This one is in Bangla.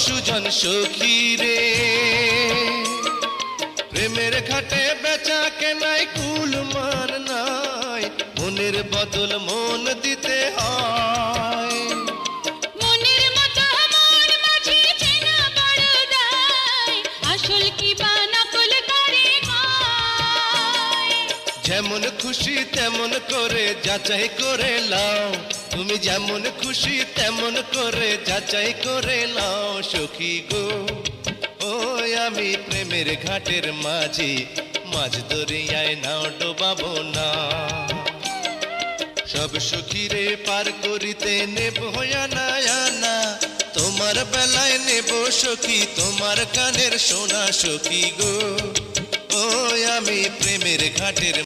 সুজন সখী রে, প্রেমের ঘাটে বেচা কেনাই কুলমান নাই, মনের বদল মন দিতে হয়। মনের মতো মন মাঝে চেনা বড় দায়, আসল কি বা নকল করে কয়। যেমন খুশি তেমন করে যাচাই করে লাও, তুমি যেমন খুশি তেমন করে যাচাই করে লাও সখী গো। ওই আমি প্রেমের ঘাটের মাঝি, মাঝ দরিয়ায় নাও ডোবাবো না। সব সখীরে পার করিতে নেব আনা আনা, তোমার বেলায় নেব সখী তোমার কানের সোনা সখী গো। ওই আমি প্রেমের ঘাটের